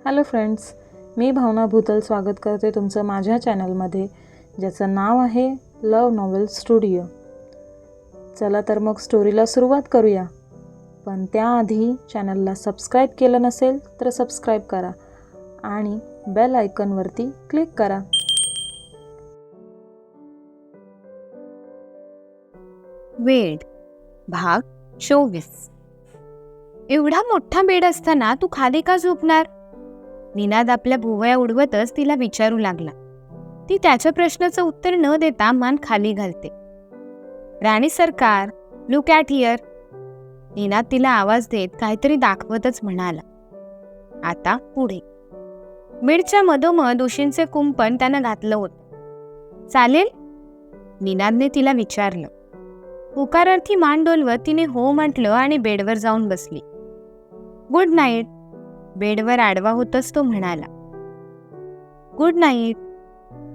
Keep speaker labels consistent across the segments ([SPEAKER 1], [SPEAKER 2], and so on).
[SPEAKER 1] Hello friends, मी भावना भूतल स्वागत करते तुमचं माझ्या चॅनलमध्ये, ज्याचं नाव आहे लव नॉवेल स्टुडिओ. चला तर मग स्टोरीला सुरुवात करूया. पण त्याआधी चॅनलला सबस्क्राईब केलं नसेल तर सबस्क्राईब करा आणि बेल आयकॉनवरती क्लिक करा.
[SPEAKER 2] वेड भाग 24. एवढा मोठा बेड असताना तू खाली का झोपणार? निनाद आपल्या भुवया उडवतच तिला विचारू लागला. ती त्याच्या प्रश्नाचं उत्तर न देता मान खाली घालते. राणी सरकार, लुक ॲट हिअर. निनाद तिला आवाज देत काहीतरी दाखवतच म्हणाला. आता पुढे. बेडच्या मधोमध उशींचे कुंपण त्यानं घातलं होतं. चालेल? निनादने तिला विचारलं. होकारार्थी मान डोलवत तिने हो म्हटलं आणि बेडवर जाऊन बसली. Good night. बेडवर आडवा होतच तो म्हणाला. Good night.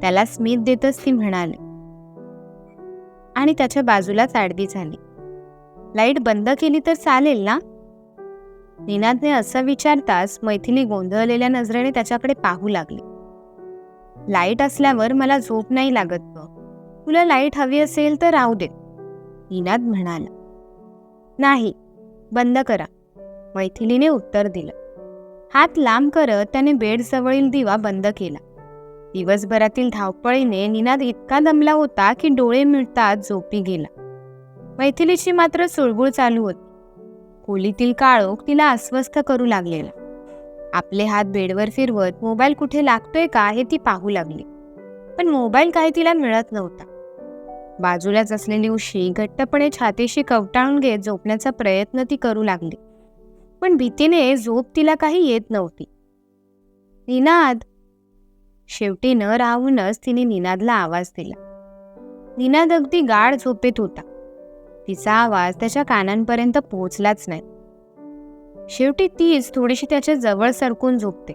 [SPEAKER 2] त्याला स्मित देतच ती म्हणाली आणि त्याच्या बाजूलाच आडवी झाली. लाईट बंद केली तर चालेल ना? निनादने असं विचारताच मैथिली गोंधळलेल्या नजरेने त्याच्याकडे पाहू लागली. लाईट असल्यावर मला झोप नाही लागत ग. तुला लाईट हवी असेल तर राहू दे, निनाद म्हणाला. नाही, बंद करा, मैथिलीने उत्तर दिलं. हात लांब करत त्याने बेडजवळील दिवा बंद केला. दिवसभरातील धावपळीने निनाद इतका दमला होता की डोळे मिटताच झोपी गेला. मैथिलीची मात्र चुळबुळ चालू होती. खोलीतील काळोख तिला अस्वस्थ करू लागलेला. आपले हात बेडवर फिरवत मोबाईल कुठे लागतोय का हे ती पाहू लागली, पण मोबाईल काही तिला मिळत नव्हता. बाजूलाच असलेली उशी घट्टपणे छातीशी कवटाळून घेत झोपण्याचा प्रयत्न ती करू लागली, पण भीतीने झोप तिला काही येत नव्हती. निनाद. शेवटी न राहूनच तिने निनादला आवाज दिला. निनाद अगदी गाढ झोपेत होता. तिचा आवाज त्याच्या कानांपर्यंत पोहोचलाच नाही. शेवटी तीच थोडीशी त्याच्या जवळ सरकून झोपते.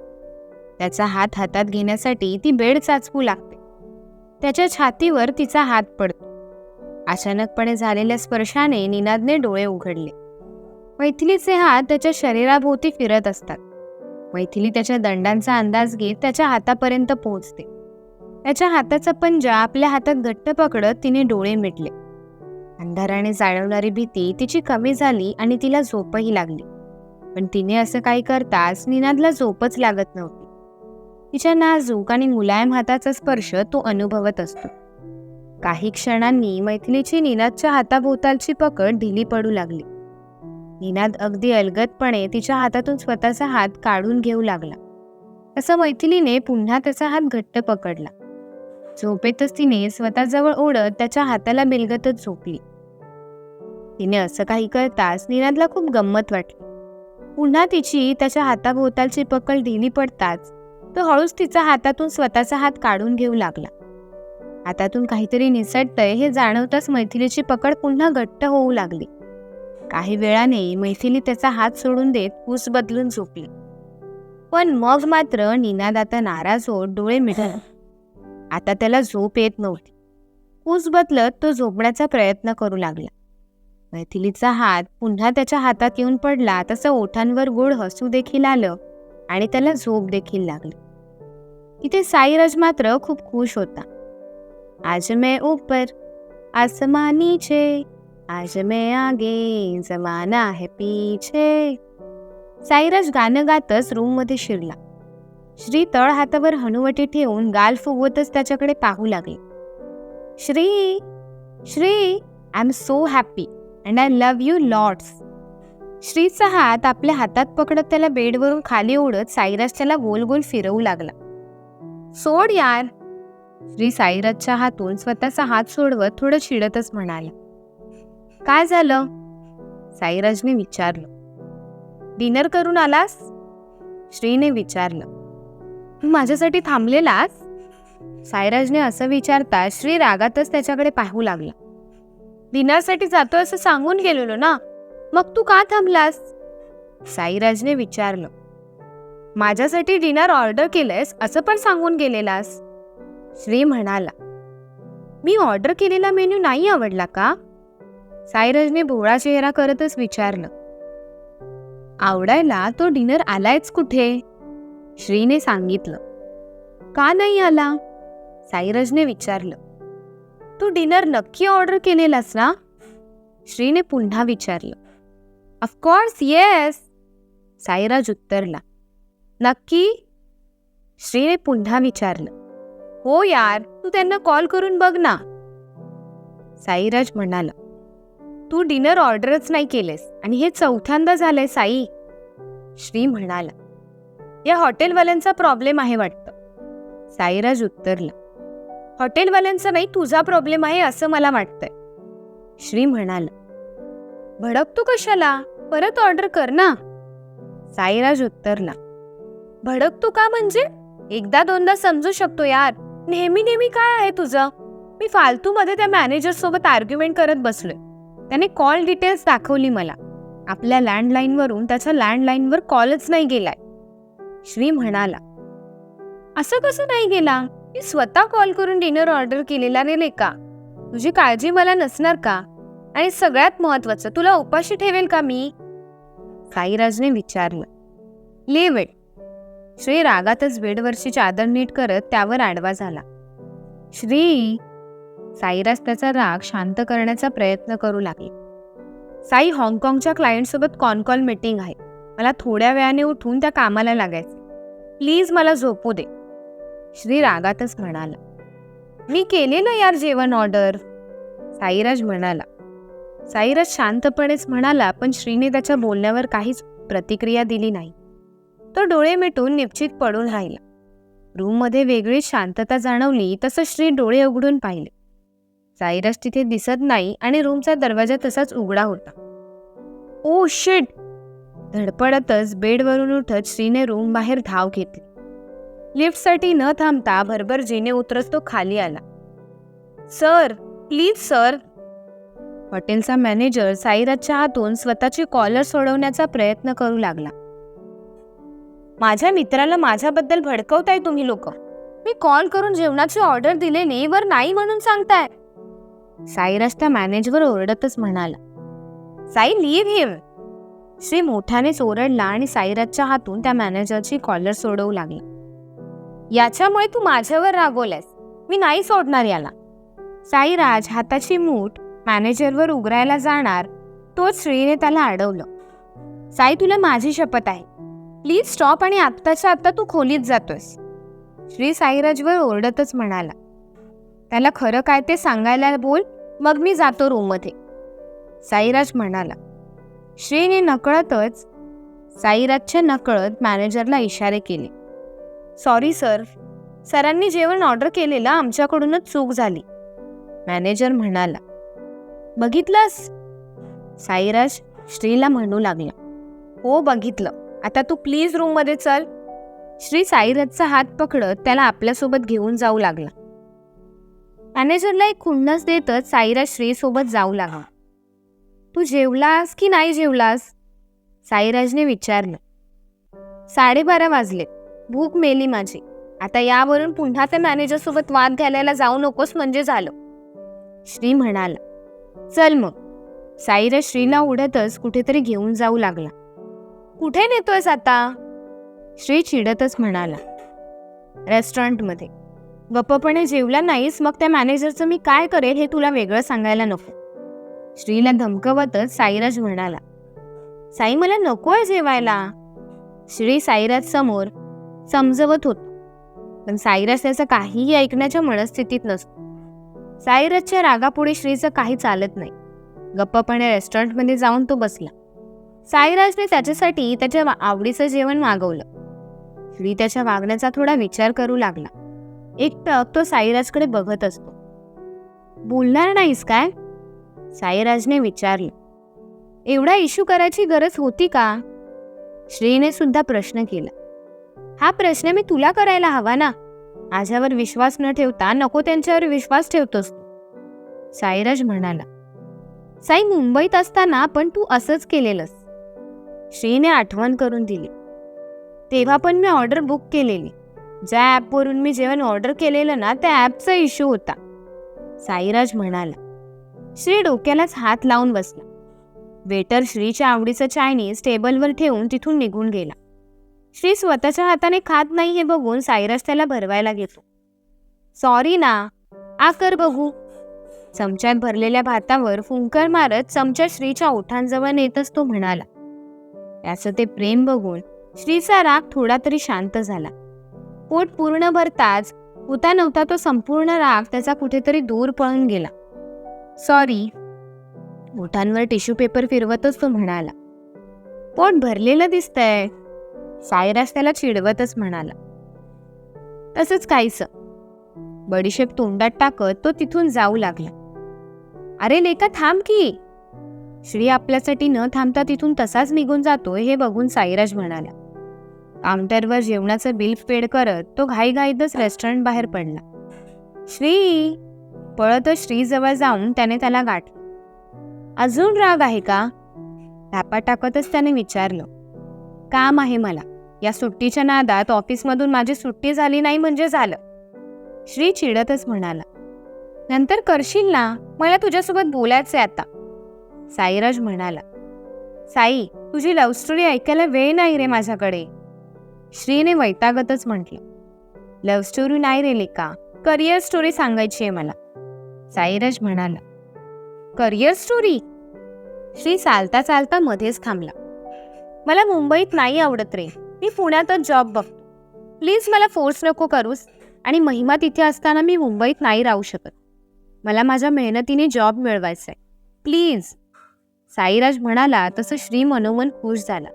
[SPEAKER 2] त्याचा हात हातात घेण्यासाठी ती बेड चाचपू लागते. त्याच्या छातीवर तिचा हात पडतो. अचानकपणे झालेल्या स्पर्शाने निनादने डोळे उघडले. मैथिलीचे हात त्याच्या शरीराभोवती फिरत असतात. मैथिली त्याच्या दंडांचा अंदाज घेत त्याच्या हातापर्यंत पोहोचते. त्याच्या हाताचा पंजा आपल्या हातात घट्ट पकडत तिने डोळे मिटले. अंधाराने जाळवणारी भीती तिची कमी झाली आणि तिला झोपही लागली. पण तिने असं काही करताच निनादला झोपच लागत नव्हती. तिच्या नाजूक आणि मुलायम हाताचा स्पर्श तो अनुभवत असतो. काही क्षणांनी मैथिलीची निनादच्या हाताभोवतालची पकड ढिली पडू लागली. निनाद अगदी अलगदपणे तिच्या हातातून स्वतःचा हात काढून घेऊ लागला. असं मैथिलीने पुन्हा त्याचा हात घट्ट पकडला. झोपेतच तिने स्वतःजवळ ओढत त्याच्या हाताला बिलगतच झोपली. तिने असं काही करताच निनादला खूप गंमत वाटली. पुन्हा तिची त्याच्या हाताभोवतालची पकड ढिली पडताच तो हळूच तिचा हातातून स्वतःचा हात काढून घेऊ लागला. हातातून काहीतरी निसटतंय हे जाणवताच मैथिलीची पकड पुन्हा घट्ट होऊ लागली. काही वेळाने मैथिली त्याचा हात सोडून देत कूस बदलून झोपली. पण मग मात्र निनाद आता नाराज होत डोळे मिटला. आता त्याला झोप येत नव्हती. कूस बदलत तो झोपण्याचा प्रयत्न करू लागला. मैथिलीचा हात पुन्हा त्याच्या हातात येऊन पडला तसं ओठांवर गोड हसू देखील आलं आणि त्याला झोप देखील लागली. इथे साईराज मात्र खूप खुश होता. आज मैं ऊपर आसमां नीचे, आज मैं आगे जमाना है पीछे. साईराज गाणं गातच रूममध्ये शिरला. श्री तळ हातावर हनुवटी ठेवून गाल फुगवतच त्याच्याकडे पाहू लागले. Shri, Shri, I am so happy and I love you lots. श्रीचा हात आपल्या हातात पकडत त्याला बेडवरून खाली ओढत साईराज त्याला गोल गोल फिरवू लागला. सोड यार. श्री साईराजच्या हातून स्वतःचा हात सोडवत थोडं चिडतच म्हणाला. काय झालं? साईराजने विचारलं. डिनर करून आलास? श्रीने विचारलं. तू माझ्यासाठी थांबलेलास? साईराजने असं विचारता श्री रागातच त्याच्याकडे पाहू लागला. डिनरसाठी जातो असं सांगून गेलेलो ना, मग तू का थांबलास? साईराजने विचारलं. माझ्यासाठी डिनर ऑर्डर केलंयस असं पण सांगून गेलेलास. श्री म्हणाला. मी ऑर्डर केलेला मेन्यू नाही आवडला का? साईराजने भोळा चेहरा करतच विचारलं. आवडायला तो डिनर आलायच कुठे? श्रीने सांगितलं. का नाही आला? साईराजने विचारलं. तू डिनर नक्की ऑर्डर केलेलास ना? श्रीने पुन्हा विचारलं. ऑफकोर्स येस, साईराज उत्तरला. नक्की? श्रीने पुन्हा विचारलं. हो यार, तू त्यांना कॉल करून बघ ना. साईराज म्हणाला. तू डिनर ऑर्डरच नाही केलेस आणि हे चौथ्यांदा झालंय साई. श्री म्हणाला. या हॉटेलवाल्यांचा प्रॉब्लेम आहे वाटतं. साईराज उत्तरला. हॉटेलवाल्यांचा नाही, तुझा प्रॉब्लेम आहे असं मला वाटतंय. श्री म्हणाला. भडकतो कशाला? परत ऑर्डर कर ना. साईराज उत्तरला. भडकतो का म्हणजे? एकदा दोनदा समजू शकतो यार, नेहमी नेहमी काय आहे तुझं? मी फालतूमध्ये त्या मॅनेजर सोबत आर्ग्युमेंट करत बसलोय. त्याने कॉल डिटेल्स दाखवली मला. आपल्या लँडलाईनवरून त्याच्या लँडलाईनवर कॉलच नाही गेलाय. श्री म्हणाला. असं कसं नाही गेला? मी स्वतः कॉल करून डिनर ऑर्डर केलेला रे का? तुझी काळजी मला नसणार का? आणि सगळ्यात महत्वाचं, तुला उपाशी ठेवेल का मी? साईराजने विचारलं. Leave it. श्री रागातच बेडवरची चादर नीट करत त्यावर आडवा झाला. श्री, साईराज त्याचा राग शांत करण्याचा प्रयत्न करू लागले. साई, हाँगकाँगच्या क्लायंटसोबत कॉल मीटिंग आहे. मला थोड्या वेळाने उठून त्या कामाला लागायचे. प्लीज मला झोपू दे. श्री रागातच म्हणाला. मी केलेलं यार जेवण ऑर्डर, साईराज म्हणाला. साईराज शांतपणेच म्हणाला, पण श्रीने त्याच्या बोलण्यावर काहीच प्रतिक्रिया दिली नाही. तो डोळे मिटून निश्चित पडून राहिला. रूममध्ये वेगळीच शांतता जाणवली. तसं श्री डोळे उघडून पाहिले. साईराज तिथे दिसत नाही आणि रूमचा दरवाजा तसाच उघडा होता. Oh shit! धडपडतच बेडवरून उठत श्रीने रूम बाहेर धाव घेतली. लिफ्टसाठी न थांबता भरभरजीने उतरत तो खाली आला. Sir, please sir. हॉटेलचा मॅनेजर साईराजच्या हातून स्वतःची कॉलर सोडवण्याचा प्रयत्न करू लागला. माझ्या मित्राला माझ्याबद्दल भडकवताय तुम्ही लोक. मी कॉल करून जेवणाची ऑर्डर दिलेली वर नाही म्हणून सांगताय. साईराज त्या मॅनेजरवर ओरडतच म्हणाला. साई, लीव्ह हिम. श्री मोठ्यानेच ओरडला आणि साईराजच्या हातून त्या मॅनेजरची कॉलर सोडवू लागला. याच्यामुळे तू माझ्यावर रागवलास. मी नाही सोडणार याला. साईराज हाताची मूठ मॅनेजरवर उघडायला जाणार, तोच श्रीने त्याला अडवलं. साई, तुला माझी शपथ आहे. प्लीज स्टॉप आणि आत्ताच्या आत्ता तू खोलीत जातोयस. श्री साईराजवर ओरडतच म्हणाला. त्याला खरं काय ते सांगायला बोल, मग मी जातो रूममध्ये. साईराज म्हणाला. श्रीने नकळतच साईराजच्या नकळत मॅनेजरला इशारे केले. सॉरी सर, सरांनी जेवण ऑर्डर केलेलं आमच्याकडूनच चूक झाली. मॅनेजर म्हणाला. बघितलंस? साईराज श्रीला म्हणू लागला. हो बघितलं. आता तू प्लीज रूममध्ये चल. श्री साईराजचा हात पकडत त्याला आपल्यासोबत घेऊन जाऊ लागला. मॅनेजरला एक खुन्नस देतच साईराज श्रीसोबत जाऊ लागला. तू जेवलास की नाही जेवलास? साईराजने विचारलं. 12:30 वाजले. भूक मेली माझी. आता यावरून पुन्हा त्या मॅनेजरसोबत वाद घालायला जाऊ नकोस म्हणजे झालं. श्री म्हणाला. चल मग. साईराज श्रीला उडतच कुठेतरी घेऊन जाऊ लागला. कुठे नेतोयस आता? श्री चिडतच म्हणाला. रेस्टॉरंटमध्ये. गप्पपणे जेवला नाहीस मग त्या मॅनेजरचं मी काय करेल हे तुला वेगळं सांगायला नको. श्रीला धमकवतच साईराज म्हणाला. साई, मला नकोय जेवायला. श्री साईराज समोर समजवत होत, पण साईराज त्याचं काहीही ऐकण्याच्या मनस्थितीत नसतो. साईराजच्या रागापुढे श्रीचं काही चालत नाही. गप्पपणे रेस्टॉरंटमध्ये जाऊन तो बसला. साईराजने त्याच्यासाठी त्याच्या आवडीचं जेवण मागवलं. श्री त्याच्या वागण्याचा थोडा विचार करू लागला. एकटक तो साईराजकडे बघत असतो. बोलणार नाहीस काय? साईराजने विचारलं. एवढा इश्यू करायची गरज होती का? श्रीने सुद्धा प्रश्न केला. हा प्रश्न मी तुला करायला हवा ना. माझ्यावर विश्वास न ठेवता नको त्यांच्यावर विश्वास ठेवतोस तू. साईराज म्हणाला. साई, मुंबईत असताना पण तू असंच केलेलंस. श्रीने आठवण करून दिली. तेव्हा पण मी ऑर्डर बुक केलेली. ज्या ॲपवरून मी जेवण ऑर्डर केलेलं ना, त्या ॲपचा इश्यू होता. साईराज म्हणाला. श्री डोक्यालाच हात लावून बसला. वेटर श्रीच्या आवडीचं चायनीज टेबलवर ठेवून तिथून निघून गेला. श्री स्वतःच्या हाताने खात नाही हे बघून सायराज त्याला भरवायला घेतो. सॉरी ना, आ कर बघू. चमच्यात भरलेल्या भातावर फुंकर मारत चमचा श्रीच्या ओठांजवळ नेतच तो म्हणाला. त्याचं ते प्रेम बघून श्रीचा राग थोडा तरी शांत झाला. पोट पूर्ण भरताच होता नव्हता तो संपूर्ण राग त्याचा कुठेतरी दूर पळून गेला. सॉरी. ओठांवर टिश्यू पेपर फिरवतच तो म्हणाला. पोट भरलेलं दिसतंय. सायराज त्याला चिडवतच म्हणाला. तसंच काहीसं. बडीशेप तोंडात टाकत तो तिथून जाऊ लागला. अरे लेका थांब की. श्री आपल्यासाठी न थांबता तिथून तसाच निघून जातोय हे बघून सायराज म्हणाला. काउंटरवर जेवणाचं बिल पेड करत तो घाईघाईतच रेस्टॉरंट बाहेर पडला. श्री. पळतच श्रीजवळ जाऊन त्याने त्याला गाठलं. अजून राग आहे का? धापा टाकतच त्याने विचारलं. काम आहे मला. या सुट्टीच्या नादात ऑफिसमधून माझी सुट्टी झाली नाही म्हणजे झालं. श्री चिडतच म्हणाला. नंतर करशील ना, मला तुझ्यासोबत बोलायचंय आता. साईराज म्हणाला. साई, तुझी लव्ह स्टोरी ऐकायला वेळ नाही रे माझ्याकडे. श्रीने वैतागतच म्हटलं. लव्ह स्टोरी नाही रे लेका, करिअर स्टोरी सांगायची आहे मला. साईराज म्हणाला. Career story? श्री चालता चालता मध्येच थांबला. मला मुंबईत नाही आवडत रे, मी पुण्यातच जॉब बघतो. प्लीज मला फोर्स नको करूस. आणि महिमा तिथे असताना मी मुंबईत नाही राहू शकत. मला माझ्या मेहनतीने जॉब मिळवायचा आहे, प्लीज. साईराज म्हणाला तसं श्री मनोमन खुश झाला.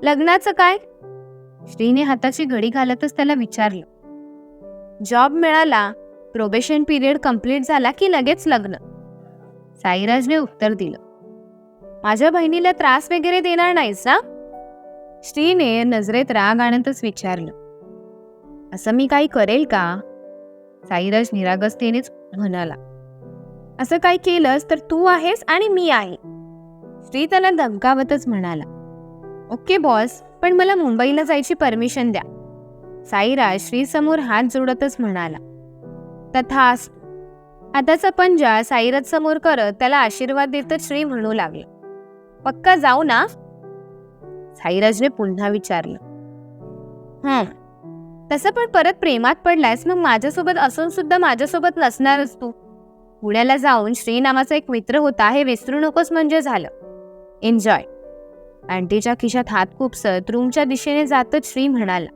[SPEAKER 2] लग्नाचं काय? श्रीने हाताची घडी घालतच त्याला विचारलं. जॉब मिळाला, प्रोबेशन पिरियड कंप्लीट झाला की लगेच लग्न. साईराजने उत्तर दिलं. माझ्या बहिणीला त्रास वगैरे देणार नाहीस ना? श्रीने नजरेत राग आणतच विचारलं. असं मी काही करेल का? साईराज निरागसतेनेच म्हणाला. असं काही केलंस तर तू आहेस आणि मी आहे. श्री त्याला धमकावतच म्हणाला. ओके बॉस, पण मला मुंबईला जायची परमिशन द्या. साईराज श्रीसमोर हात जोडतच म्हणाला. तथास. हाताचा पंजा साईराज समोर करत त्याला आशीर्वाद देतच श्री म्हणू लागला. पक्का जाऊ ना? साईराजने पुन्हा विचारलं. तसं पण परत प्रेमात पडलायस मग माझ्यासोबत असून सुद्धा माझ्यासोबत नसणारच तू. पुण्याला जाऊन श्री नावाचा एक मित्र होता हे विसरू नकोस म्हणजे झालं. एन्जॉय. आंटीच्या खिशात हात खुपसत रूमच्या दिशेने जातच श्री म्हणाला.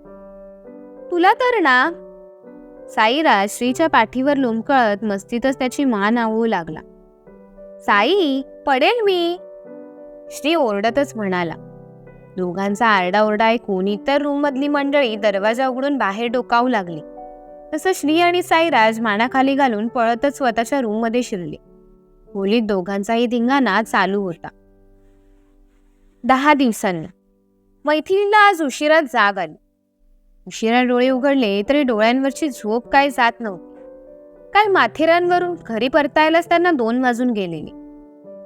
[SPEAKER 2] तुला तर ना. साईराज श्रीच्या पाठीवर लोंबकळत मस्तीतच त्याची मान आवळू लागला. साई, पडेल मी. श्री ओरडतच म्हणाला. दोघांचा आरडाओरडा ऐकून इतर रूममधली मंडळी दरवाजा उघडून बाहेर डोकावू लागली. तसं श्री आणि साईराज मानाखाली घालून पळतच स्वतःच्या रूममध्ये शिरले. खोलीत दोघांचाही धिंगाणा चालू होता. 10 दिवसांनी मैथिलीला आज उशिरा जाग आली. उशिरा डोळे उघडले तरी डोळ्यांवरची झोप काय जात नव्हती. काल माथेरानवरून घरी परतायलाच त्यांना 2 वाजून गेलेले.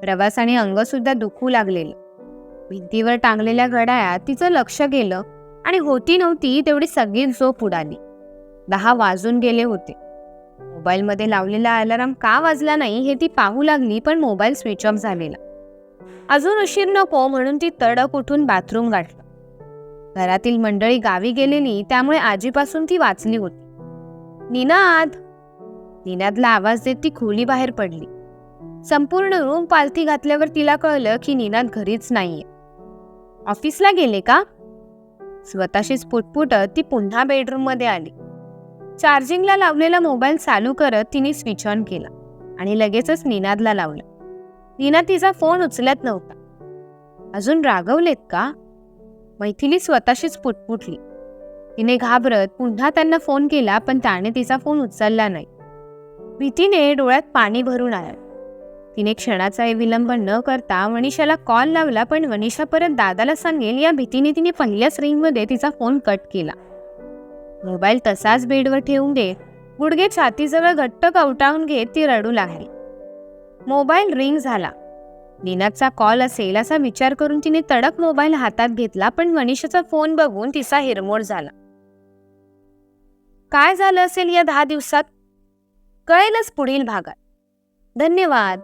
[SPEAKER 2] प्रवासाने अंग सुद्धा दुखू लागलेलं. भिंतीवर टांगलेल्या घड्याळात तिचं लक्ष गेलं आणि होती नव्हती तेवढी सगळी झोप उडाली. 10 वाजून गेले होते. मोबाईलमध्ये लावलेला अलार्म का वाजला नाही हे ती पाहू लागली, पण मोबाईल स्विच ऑफ झालेला. अजून उशीर नको म्हणून ती तडक उठून बाथरूम गाठलं. घरातील मंडळी गावी गेलेली त्यामुळे आजीपासून ती वाचली होती. निनाद. निनादला आवाज देत ती खोली बाहेर पडली. संपूर्ण रूम पालथी घातल्यावर तिला कळलं की निनाद घरीच नाहीये. ऑफिसला गेले का? स्वतःशीच पुटपुटत ती पुन्हा बेडरूम मध्ये आली. चार्जिंगला लावलेला मोबाईल चालू करत तिने स्विच ऑन केला आणि लगेचच निनादला लावलं. निनाद तिचा फोन उचलत नव्हता. अजून रागवलेत का? मैथिली स्वतःशीच पुटपुटली. तिने घाबरत पुन्हा त्यांना फोन केला, पण त्याने तिचा फोन उचलला नाही. भीतीने डोळ्यात पाणी भरून आलं. तिने क्षणाचाही विलंब न करता वनिशाला कॉल लावला, पण वनिशा परत दादाला सांगेल या भीतीने तिने पहिल्याच रिंगमध्ये तिचा फोन कट केला. मोबाईल तसाच बेडवर ठेवून देत गुडघे छातीजवळ घट्ट कवटाळून घेत ती रडू लागली. मोबाईल रिंग झाला. निनादचा कॉल असेल असा विचार करून तिने तडक मोबाईल हातात घेतला, पण वनिशाचा फोन बघून तिचा हिरमोड झाला. काय झालं असेल या 10 दिवसात? कळेलच पुढील भागात. धन्यवाद.